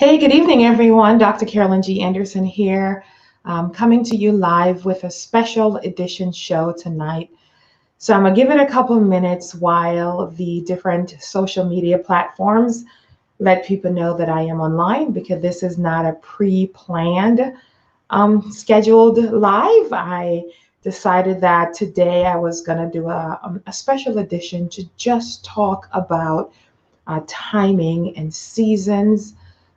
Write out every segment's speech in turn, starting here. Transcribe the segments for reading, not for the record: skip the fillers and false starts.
Hey, good evening, everyone. Dr. Carolyn G. Anderson here, coming to you live with a special edition show tonight. So I'm going to give it a couple minutes while the different social media platforms let people know that I am online, because this is not a pre-planned scheduled live. I decided that today I was going to do a special edition to just talk about timing and seasons,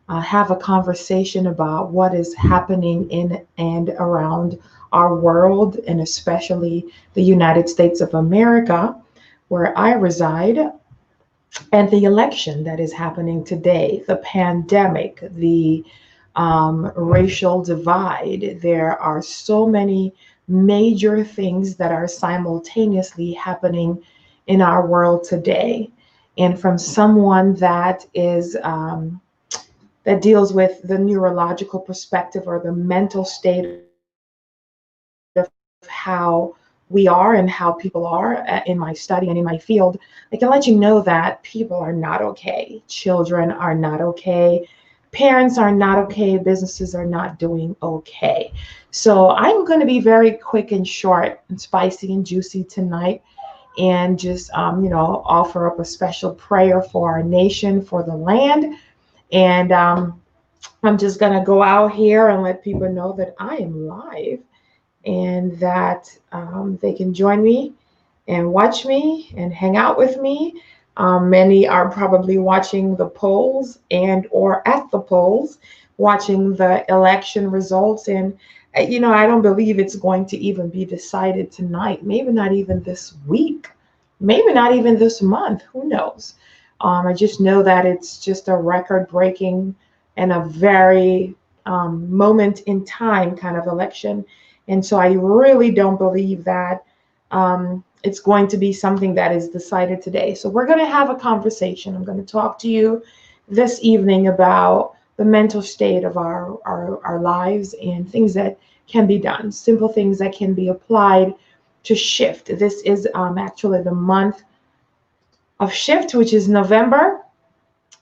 have a conversation about what is happening in and around our world, and especially the United States of America, where I reside, and the election that is happening today, the pandemic, the racial divide. There are so many major things that are simultaneously happening in our world today. And from someone that is that deals with the neurological perspective or the mental state of how we are and how people are in my study and in my field, I can let you know that people are not okay. Children are not okay. Parents are not okay. Businesses are not doing okay. So I'm going to be very quick and short and spicy and juicy tonight, and just offer up a special prayer for our nation, for the land, and I'm just going to go out here and let people know that I am live, and that they can join me and watch me and hang out with me. Many are probably watching the polls and or at the polls, watching the election results. And, I don't believe it's going to even be decided tonight, maybe not even this week, maybe not even this month. Who knows? I just know that it's just a record breaking and a very moment in time kind of election. And so I really don't believe that it's going to be something that is decided today. So we're going to have a conversation. I'm going to talk to you this evening about the mental state of our lives, and things that can be done, simple things that can be applied to shift. This is actually the month of shift, which is November.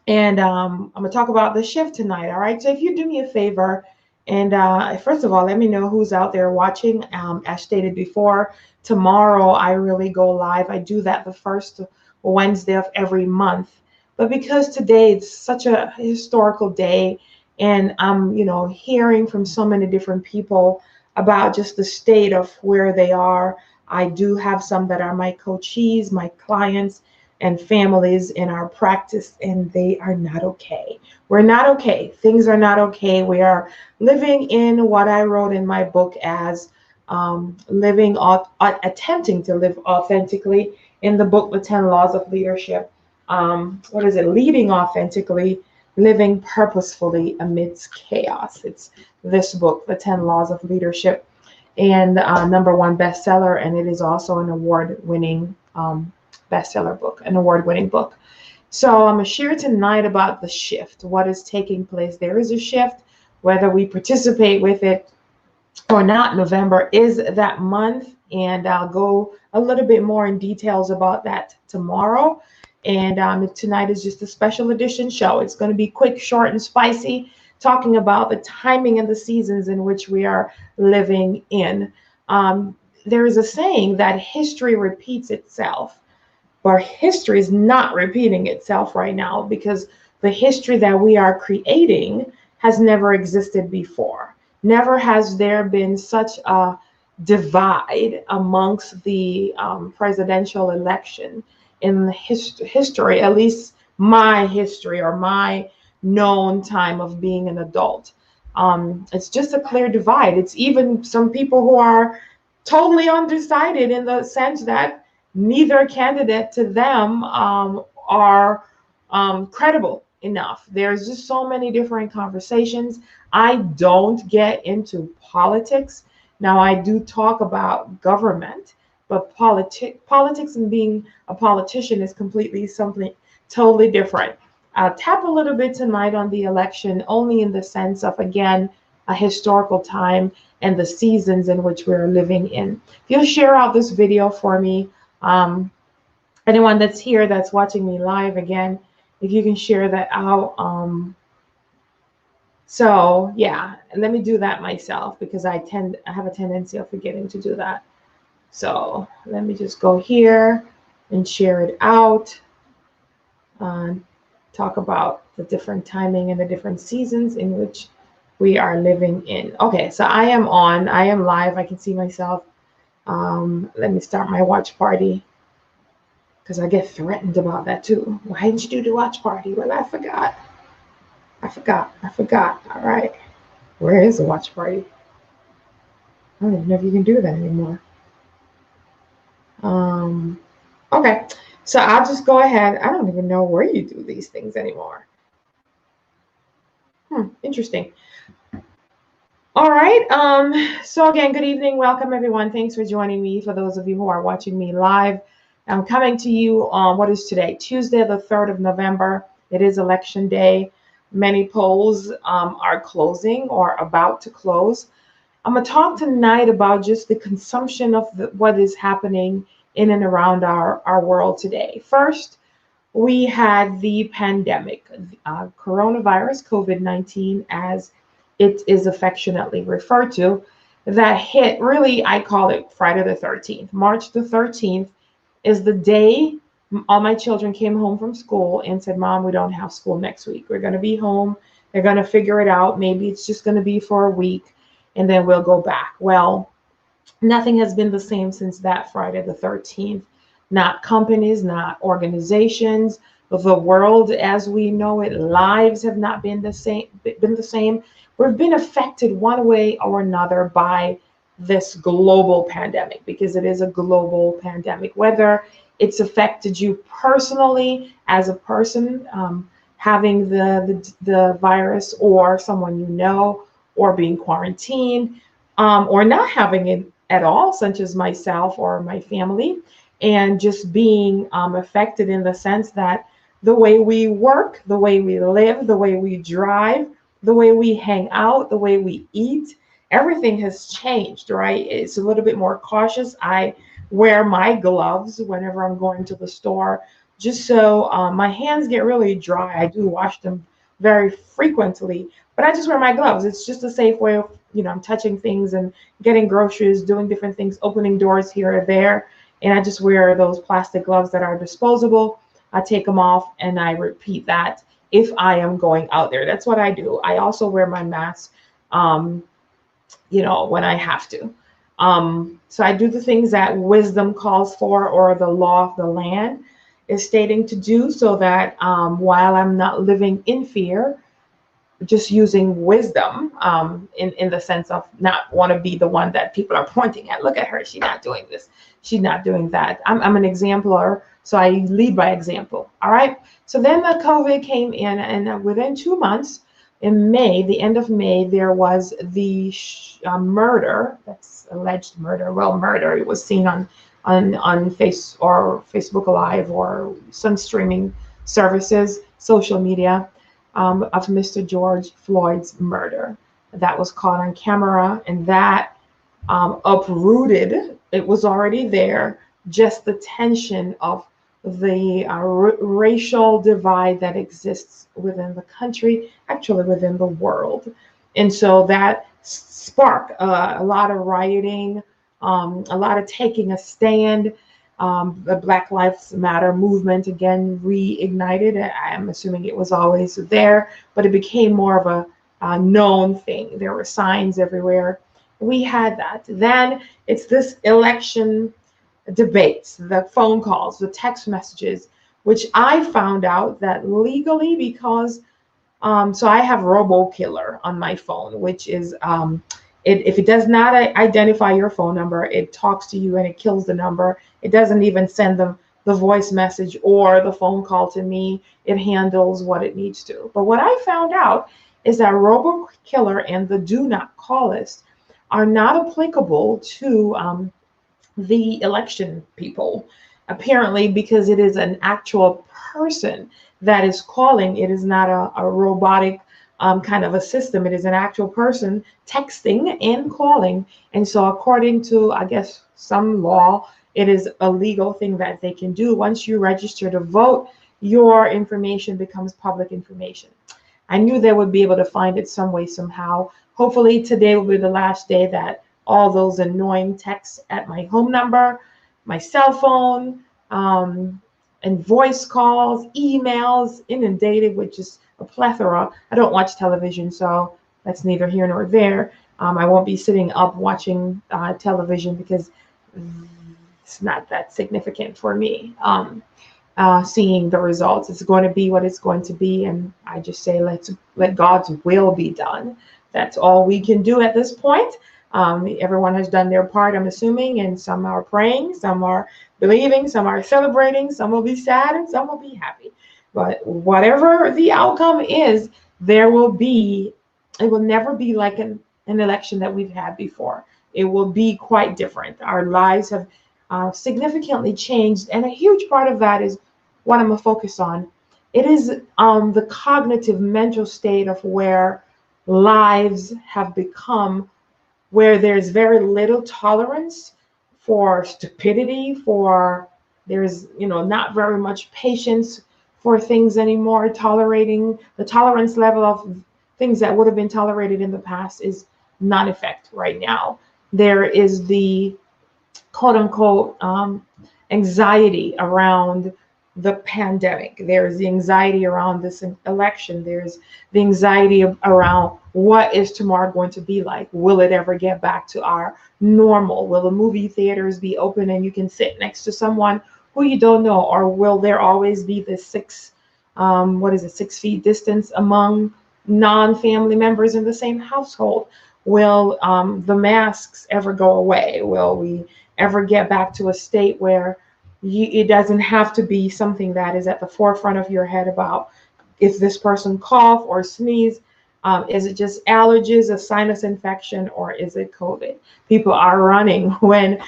And I'm going to talk about the shift tonight. All right. So if you do me a favor, and first of all, let me know who's out there watching. As stated before, tomorrow I really go live. I do that the first Wednesday of every month. But because today is such a historical day, and I'm, hearing from so many different people about just the state of where they are, I do have some that are my coachees, my clients, and families in our practice, and they are not okay. We're not okay. Things are not okay. We are living in what I wrote in my book as attempting to live authentically. In the book, The 10 Laws of Leadership. Leading authentically, living purposefully amidst chaos. It's this book, The 10 Laws of Leadership, and #1 bestseller, and it is also an award-winning bestseller book, an award-winning book. So I'm going to share tonight about the shift, what is taking place. There is a shift, whether we participate with it or not. November is that month, and I'll go a little bit more in details about that tomorrow. And tonight is just a special edition show. It's going to be quick, short, and spicy, talking about the timing and the seasons in which we are living in. There is a saying that history repeats itself. But history is not repeating itself right now, because the history that we are creating has never existed before. Never has there been such a divide amongst the presidential election in the history, at least my history or my known time of being an adult. It's just a clear divide. It's even some people who are totally undecided, in the sense that neither candidate to them are credible enough. There's just so many different conversations. I don't get into politics. Now, I do talk about government, but politics and being a politician is completely something totally different. I'll tap a little bit tonight on the election, only in the sense of, again, a historical time and the seasons in which we're living in. If you'll share out this video for me, anyone that's here that's watching me live, again, if you can share that out, So yeah, let me do that myself because I have a tendency of forgetting to do that. So let me just go here and share it out. Uh, Talk about the different timing and the different seasons in which we are living in. Okay, so I am live. I can see myself. Let me start my watch party because I get threatened about that too. Why didn't you do the watch party? Well, I forgot. I forgot. All right. Where is the watch party? I don't even know if you can do that anymore. Um, okay. So I'll just go ahead. I don't even know where you do these things anymore. Interesting. All right. So again, good evening. Welcome everyone. Thanks for joining me. For those of you who are watching me live, I'm coming to you on what is today, Tuesday, the 3rd of November. It is election day. Many polls are closing or about to close. I'm going to talk tonight about just the consumption of what is happening in and around our world today. First, we had the pandemic, coronavirus, COVID-19, as it is affectionately referred to, that hit really, I call it Friday the 13th. March the 13th is the day all my children came home from school and said, Mom, we don't have school next week. We're going to be home. They're going to figure it out. Maybe it's just going to be for a week and then we'll go back. Well, nothing has been the same since that Friday the 13th. Not companies, not organizations, the world as we know it, lives have not been the same. We've been affected one way or another by this global pandemic because it is a global pandemic. Whether it's affected you personally as a person having the virus, or someone you know, or being quarantined, or not having it at all, such as myself or my family, and just being affected in the sense that the way we work, the way we live, the way we drive, the way we hang out, the way we eat, everything has changed, right? It's a little bit more cautious. I wear my gloves whenever I'm going to the store, just so my hands get really dry. I do wash them very frequently, but I just wear my gloves. It's just a safe way of, I'm touching things and getting groceries, doing different things, opening doors here or there. And I just wear those plastic gloves that are disposable. I take them off and I repeat that if I am going out there. That's what I do. I also wear my mask, when I have to. So I do the things that wisdom calls for, or the law of the land is stating to do, so that while I'm not living in fear, just using wisdom in the sense of not want to be the one that people are pointing at. Look at her. She's not doing this. She's not doing that. I'm an exemplar. So I lead by example. All right. So then the COVID came in, and within 2 months, in May, the end of May, there was the murder. That's alleged murder. Well, murder. It was seen on Facebook Live or some streaming services, social media, of Mr. George Floyd's murder. That was caught on camera, and that uprooted, it was already there, just the tension of the racial divide that exists within the country, actually within the world. And so that sparked a lot of rioting, a lot of taking a stand. The Black Lives Matter movement again reignited. I'm assuming it was always there, but it became more of a known thing. There were signs everywhere. We had that. Then it's this election debates, the phone calls, the text messages, which I found out that legally, because so I have RoboKiller on my phone, which is if it does not identify your phone number, it talks to you and it kills the number. It doesn't even send them the voice message or the phone call to me. It handles what it needs to. But what I found out is that RoboKiller and the Do Not Call list are not applicable to the election people, apparently, because it is an actual person that is calling. It is not a robotic kind of a system. It is an actual person texting and calling. And so according to, I guess, some law, it is a legal thing that they can do. Once you register to vote, your information becomes public information. I knew they would be able to find it some way, somehow. Hopefully today will be the last day that all those annoying texts at my home number, my cell phone, and voice calls, emails, inundated with just a plethora. I don't watch television, so that's neither here nor there. I won't be sitting up watching television because it's not that significant for me. Seeing the results, it's going to be what it's going to be, and I just say let God's will be done. That's all we can do at this point. Everyone has done their part, I'm assuming, and some are praying, some are believing, some are celebrating, some will be sad, and some will be happy. But whatever the outcome is, it will never be like an election that we've had before. It will be quite different. Our lives have significantly changed, and a huge part of that is what I'm gonna focus on. It is the cognitive mental state of where lives have become, where there's very little tolerance for stupidity, for there's not very much patience for things anymore. Tolerating the tolerance level of things that would have been tolerated in the past is non-effect right now. There is the quote unquote anxiety around the pandemic. There's the anxiety around this election. There's the anxiety around what is tomorrow going to be like. Will it ever get back to our normal? Will the movie theaters be open and you can sit next to someone who you don't know? Or will there always be this 6 feet distance among non-family members in the same household? Will the masks ever go away? Will we ever get back to a state where it doesn't have to be something that is at the forefront of your head about if this person cough or sneeze? Is it just allergies, a sinus infection, or is it COVID? People are running when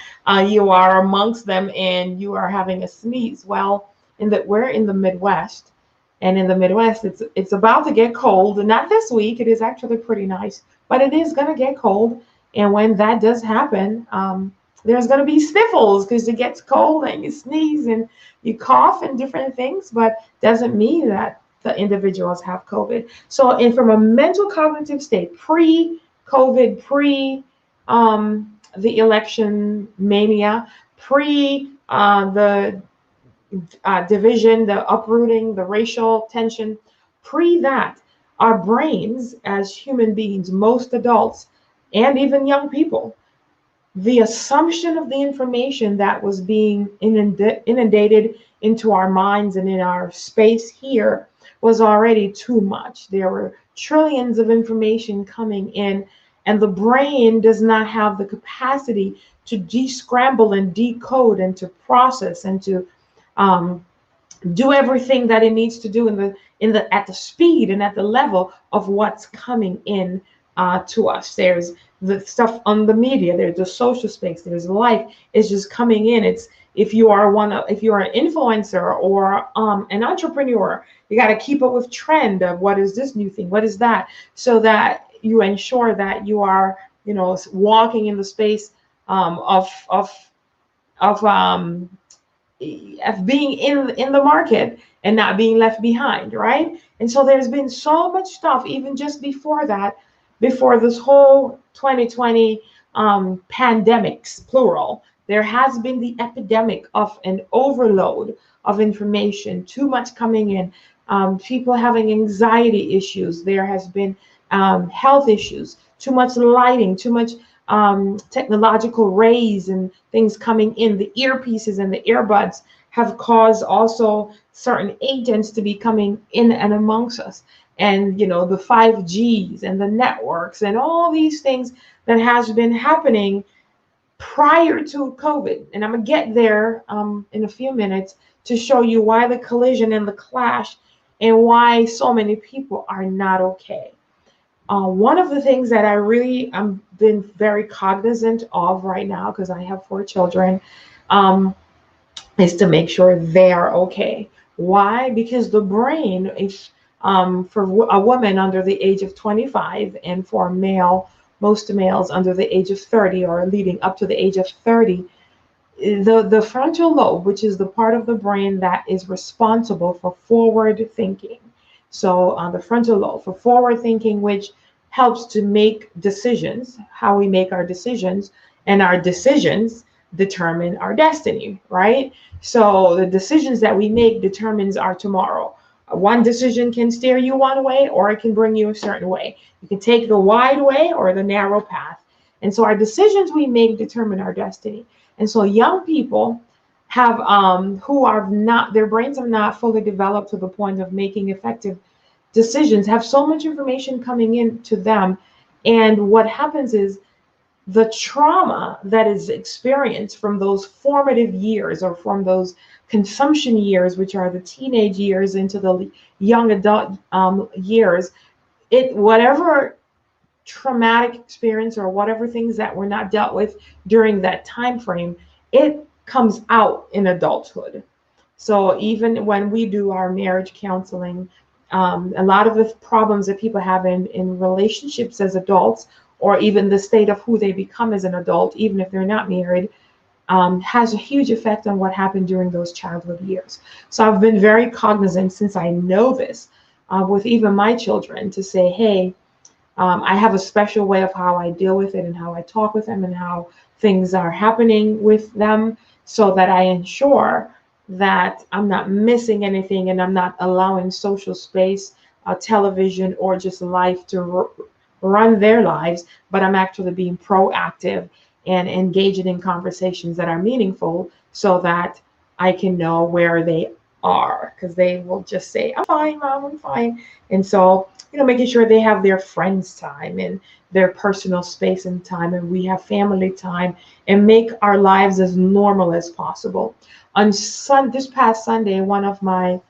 you are amongst them and you are having a sneeze. Well, we're in the Midwest, and in the Midwest, it's about to get cold. Not this week. It is actually pretty nice, but it is going to get cold. And when that does happen, there's going to be sniffles because it gets cold and you sneeze and you cough and different things, but doesn't mean that the individuals have COVID. So, and from a mental cognitive state, pre-COVID, the election mania, the division, the uprooting, the racial tension, that, our brains as human beings, most adults and even young people, the assumption of the information that was being inundated into our minds and in our space here was already too much. There were trillions of information coming in, and the brain does not have the capacity to de-scramble and decode and to process and to do everything that it needs to do at the speed and at the level of what's coming in to us. There's the stuff on the media, there's the social space, there's life is just coming in. It's if you are an influencer or an entrepreneur, you got to keep up with trend of what is this new thing, what is that, so that you ensure that you are walking in the space of being in the market and not being left behind, right? And so there's been so much stuff even just before that, before this whole 2020 pandemics, plural. There has been the epidemic of an overload of information, too much coming in, people having anxiety issues. There has been health issues, too much lighting, too much technological rays and things coming in. The earpieces and the earbuds have caused also certain agents to be coming in and amongst us. And the 5Gs and the networks and all these things that has been happening prior to COVID. And I'm gonna get there in a few minutes to show you why the collision and the clash and why so many people are not okay. One of the things that I really been very cognizant of right now, because I have 4 children, is to make sure they are okay. Why? Because the brain, for a woman under the age of 25 and for most males under the age of 30 or leading up to the age of 30, the frontal lobe, which is the part of the brain that is responsible for forward thinking. So the frontal lobe for forward thinking, which helps to make decisions, how we make our decisions, and our decisions determine our destiny, right? So the decisions that we make determines our tomorrow. One decision can steer you one way, or it can bring you a certain way. You can take the wide way or the narrow path. And so our decisions we make determine our destiny. And so young people have who are not, their brains are not fully developed to the point of making effective decisions, have so much information coming in to them. And what happens is the trauma that is experienced from those formative years, or from those consumption years, which are the teenage years into the young adult years, it, whatever traumatic experience or whatever things that were not dealt with during that time frame, it comes out in adulthood. So even when we do our marriage counseling, a lot of the problems that people have in relationships as adults, or even the state of who they become as an adult, even if they're not married, has a huge effect on what happened during those childhood years. So I've been very cognizant, since I know this, with even my children, to say, hey, I have a special way of how I deal with it and how I talk with them and how things are happening with them, so that I ensure that I'm not missing anything and I'm not allowing social space, television, or just life to run their lives, but I'm actually being proactive and engaging in conversations that are meaningful, so that I can know where they are, because they will just say, I'm fine, mom, I'm fine. And so, making sure they have their friends time and their personal space and time, and we have family time, and make our lives as normal as possible. On this past Sunday, one of my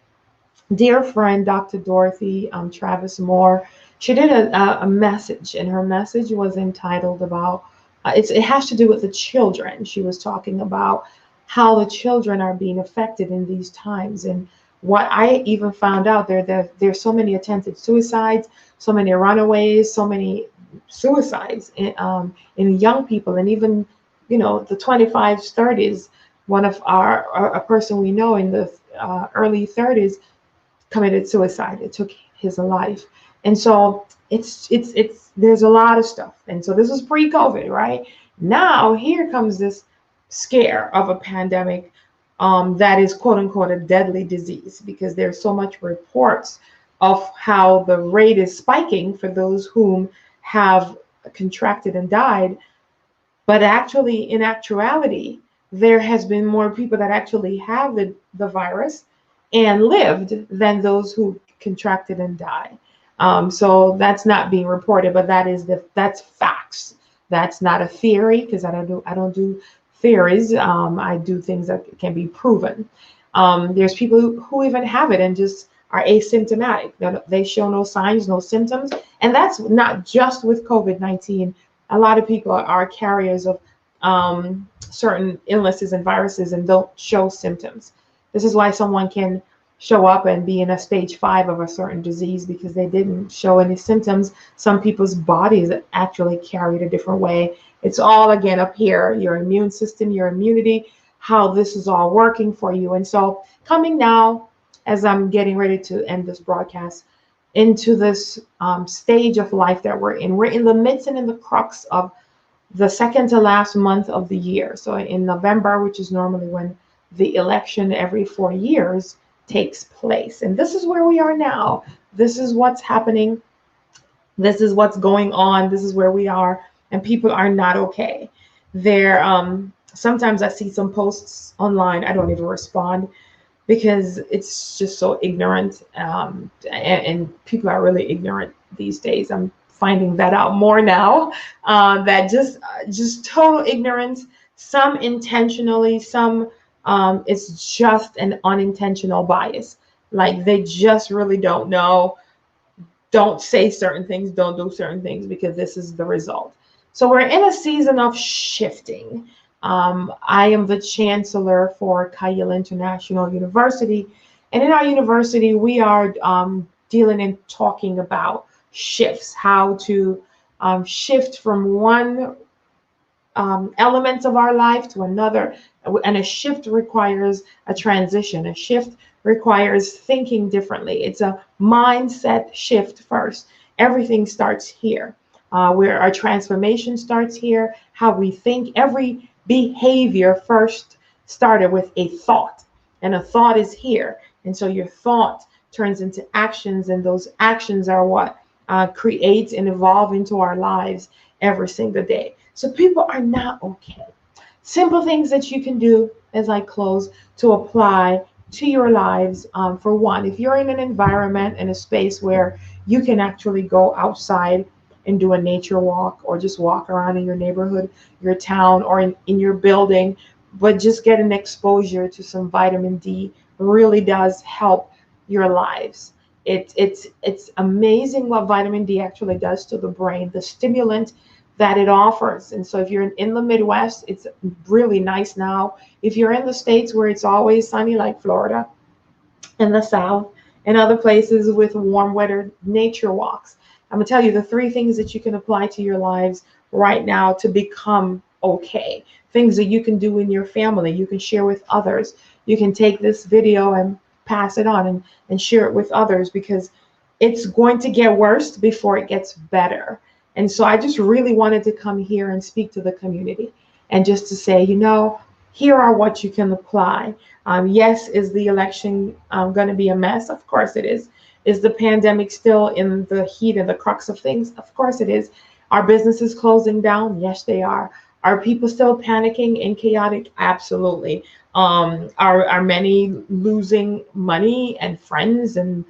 dear friend, Dr. Dorothy Travis Moore, she did a message, and her message was entitled about, it has to do with the children. She was talking about how the children are being affected in these times. And what I even found out, there's so many attempted suicides, so many runaways, so many suicides in young people, and even, the 25s, 30s. One of a person we know in the early 30s committed suicide. It took his life. And so it's there's a lot of stuff. And so this was pre-COVID, right? Now here comes this scare of a pandemic, that is quote unquote a deadly disease, because there's so much reports of how the rate is spiking for those whom have contracted and died. But actually, in actuality, there has been more people that actually have the virus and lived than those who contracted and died. So that's not being reported, but that's facts. That's not a theory, because I don't do theories. I do things that can be proven. There's people who even have it and just are asymptomatic. They show no signs, no symptoms, and that's not just with COVID-19. A lot of people are carriers of certain illnesses and viruses and don't show symptoms. This is why someone can show up and be in a stage 5 of a certain disease, because they didn't show any symptoms. Some people's bodies actually carry it a different way. It's all, again, up here, your immune system, your immunity, how this is all working for you. And so coming now, as I'm getting ready to end this broadcast, into this stage of life that we're in the midst and in the crux of the second to last month of the year. So in November, which is normally when the election every 4 years takes place. And this is where we are now. This is what's happening. This is what's going on. This is where we are. And people are not okay. Sometimes I see some posts online. I don't even respond, because it's just so ignorant. And people are really ignorant these days. I'm finding that out more now, that just total ignorance, some intentionally, some it's just an unintentional bias. Like they just really don't know, don't say certain things, don't do certain things, because this is the result. So we're in a season of shifting. I am the chancellor for Kyle International University. And in our university, we are dealing and talking about shifts, how to shift from one element of our life to another, And a shift requires a transition. A shift requires thinking differently. It's a mindset shift first. Everything starts here, where our transformation starts here. How we think, every behavior first started with a thought, and a thought is here. And so your thought turns into actions, and those actions are what creates and evolve into our lives every single day. So people are not okay. Simple things that you can do as I close to apply to your lives. For one, if you're in an environment, in a space where you can actually go outside and do a nature walk, or just walk around in your neighborhood, your town, or in your building, but just get an exposure to some vitamin D really does help your lives. It's amazing what vitamin D actually does to the brain, the stimulant that it offers. And so if you're in the Midwest, it's really nice now. If you're in the States where it's always sunny, like Florida, in the South, and other places with warm weather nature walks, I'm gonna tell you the three things that you can apply to your lives right now to become okay. Things that you can do in your family, you can share with others. You can take this video and pass it on, and share it with others, because it's going to get worse before it gets better. And so I just really wanted to come here and speak to the community, and just to say, here are what you can apply. Yes, is the election going to be a mess? Of course it is. Is the pandemic still in the heat and the crux of things? Of course it is. Are businesses closing down? Yes, they are. Are people still panicking and chaotic? Absolutely. Are many losing money and friends and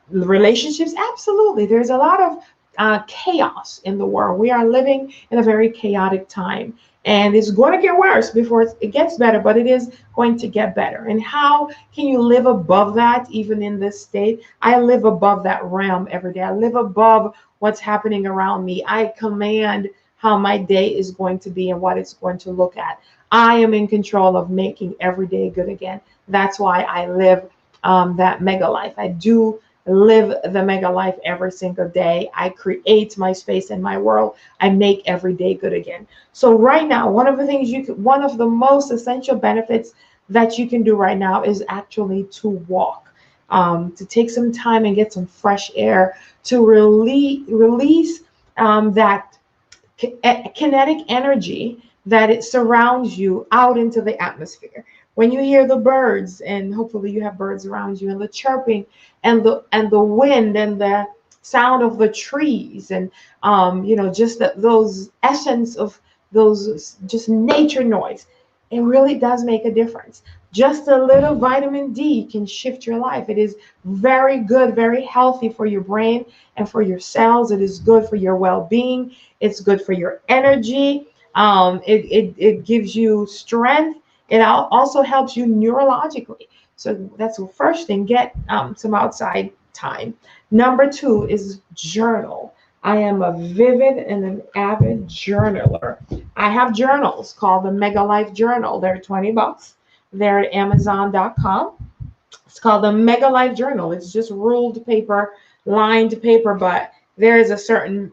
relationships? Absolutely. There's a lot of chaos in the world. We are living in a very chaotic time, and it's going to get worse before it gets better, but it is going to get better. And how can you live above that, even in this state? I live above that realm every day. I live above what's happening around me. I command how my day is going to be and what it's going to look at. I am in control of making every day good again. That's why I live that mega life. I do live the mega life every single day. I create my space and my world. I make every day good again. So right now, one of the most essential benefits that you can do right now is actually to walk, to take some time and get some fresh air, to release that kinetic energy that it surrounds you out into the atmosphere. When you hear the birds, and hopefully you have birds around you, and the chirping and the wind and the sound of the trees, and just those essence of those just nature noise, it really does make a difference. Just a little vitamin D can shift your life. It is very good, very healthy for your brain and for your cells. It is good for your well-being. It's good for your energy. It gives you strength. It also helps you neurologically. So that's the first thing. Get some outside time. Number two is journal. I am a vivid and an avid journaler. I have journals called the Mega Life Journal. They're $20. They're at Amazon.com. It's called the Mega Life Journal. It's just ruled paper, lined paper, but there is a certain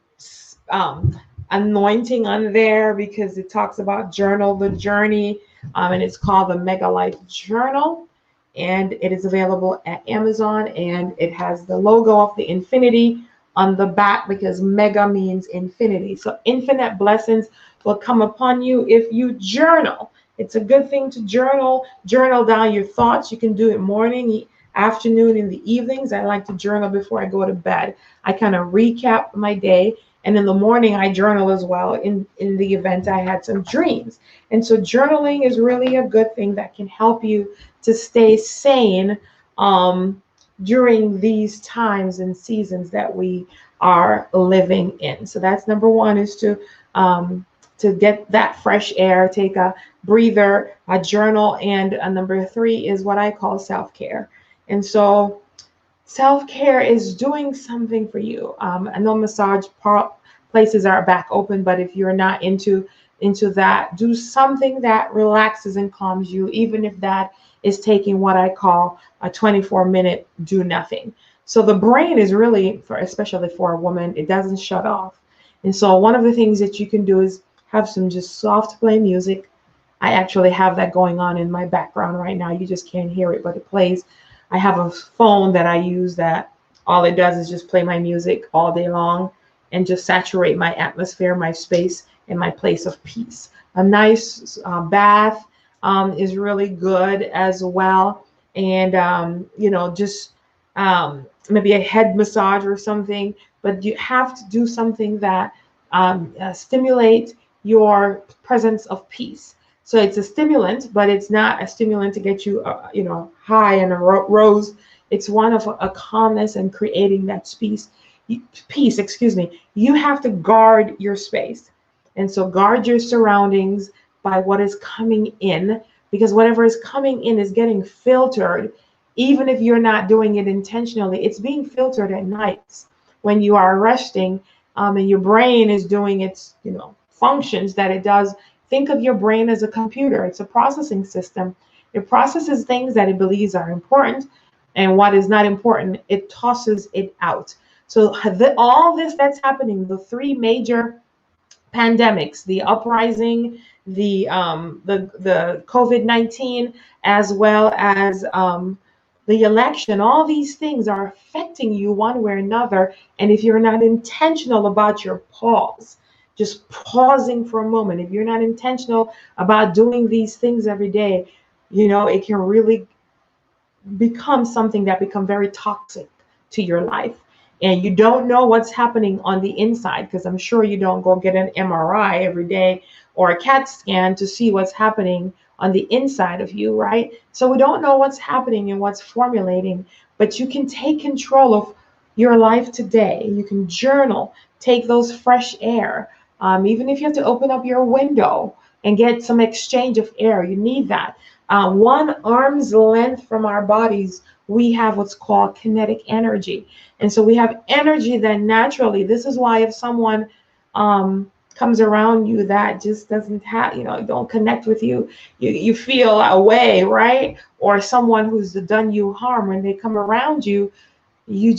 anointing on there, because it talks about journal the journey, and it's called the Mega Life Journal, and it is available at Amazon, and it has the logo of the infinity on the back, because mega means infinity. So infinite blessings will come upon you if you journal. It's a good thing to journal down your thoughts. You can do it morning, afternoon, in the evenings. I like to journal before I go to bed. I kind of recap my day, and in the morning I journal as well, in the event I had some dreams. And so journaling is really a good thing that can help you to stay sane during these times and seasons that we are living in. So that's number one, is to get that fresh air, take a breather, a journal. And number three is what I call self-care. And so self-care is doing something for you. I know massage places are back open, but if you're not into that, do something that relaxes and calms you, even if that is taking what I call a 24-minute do nothing. So the brain is really, especially for a woman, it doesn't shut off. And so one of the things that you can do is have some just soft play music, I actually have that going on in my background right now. You just can't hear it, but it plays. I have a phone that I use that all it does is just play my music all day long and just saturate my atmosphere, my space, and my place of peace. A nice bath is really good as well. And, just maybe a head massage or something, but you have to do something that stimulate your presence of peace. So it's a stimulant, but it's not a stimulant to get you, high and a rose. It's one of a calmness and creating that peace, excuse me. You have to guard your space. And so guard your surroundings by what is coming in, because whatever is coming in is getting filtered. Even if you're not doing it intentionally, it's being filtered at nights when you are resting, and your brain is doing its, functions that it does. Think of your brain as a computer. It's a processing system. It processes things that it believes are important, and what is not important, it tosses it out. So all this that's happening, the three major pandemics, the uprising, the COVID-19, as well as the election, all these things are affecting you one way or another. And if you're not intentional about your pause, just pausing for a moment, if you're not intentional about doing these things every day, it can really become something that become very toxic to your life. And you don't know what's happening on the inside, because I'm sure you don't go get an MRI every day or a CAT scan to see what's happening on the inside of you, right? So we don't know what's happening and what's formulating, but you can take control of your life today. You can journal, take those fresh air. Even if you have to open up your window and get some exchange of air, you need that. One arm's length from our bodies, we have what's called kinetic energy. And so we have energy that naturally, this is why if someone comes around you that just doesn't have, don't connect with you, you feel away, right? Or someone who's done you harm, when they come around you, you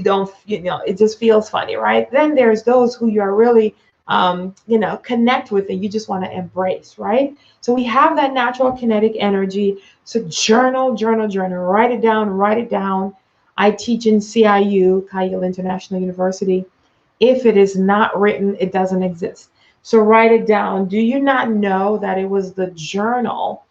don't, it just feels funny, right? Then there's those who you're really connect with, and you just want to embrace, right? So we have that natural kinetic energy. So journal, write it down. I teach in CIU, Kyle International University. If it is not written, it doesn't exist. So write it down. Do you not know that it was the journal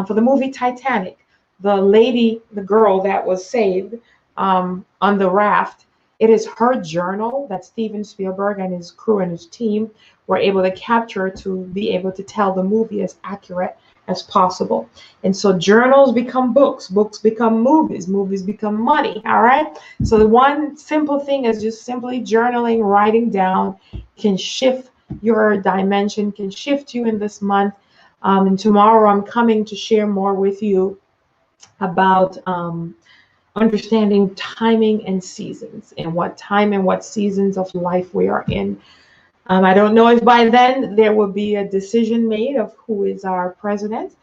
for the movie Titanic? The girl that was saved on the raft, it is her journal that Steven Spielberg and his crew and his team were able to capture to be able to tell the movie as accurate as possible. And so journals become books, books become movies, movies become money. All right. So the one simple thing is just simply journaling, writing down can shift your dimension, can shift you in this month. And tomorrow I'm coming to share more with you about understanding timing and seasons, and what time and what seasons of life we are in. I don't know if by then there will be a decision made of who is our president.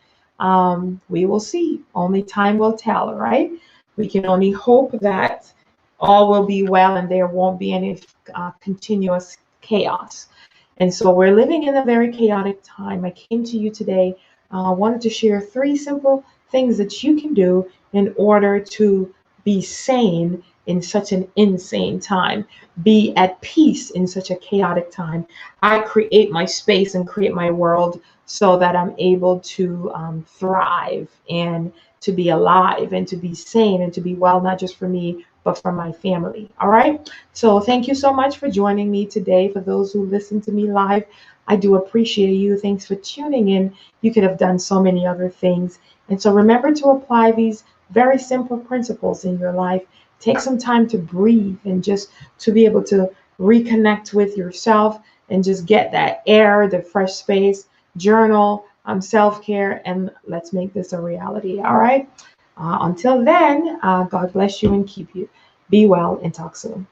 We will see. Only time will tell, right? We can only hope that all will be well and there won't be any continuous chaos. And so we're living in a very chaotic time. I came to you today, wanted to share 3 simple things that you can do in order to be sane in such an insane time, be at peace in such a chaotic time. I create my space and create my world so that I'm able to thrive and to be alive and to be sane and to be well, not just for me, but for my family. All right. So thank you so much for joining me today. For those who listen to me live, I do appreciate you. Thanks for tuning in. You could have done so many other things. And so remember to apply these very simple principles in your life. Take some time to breathe and just to be able to reconnect with yourself and just get that air, the fresh space, journal, self-care, and let's make this a reality. All right. Until then, God bless you and keep you. Be well and talk soon.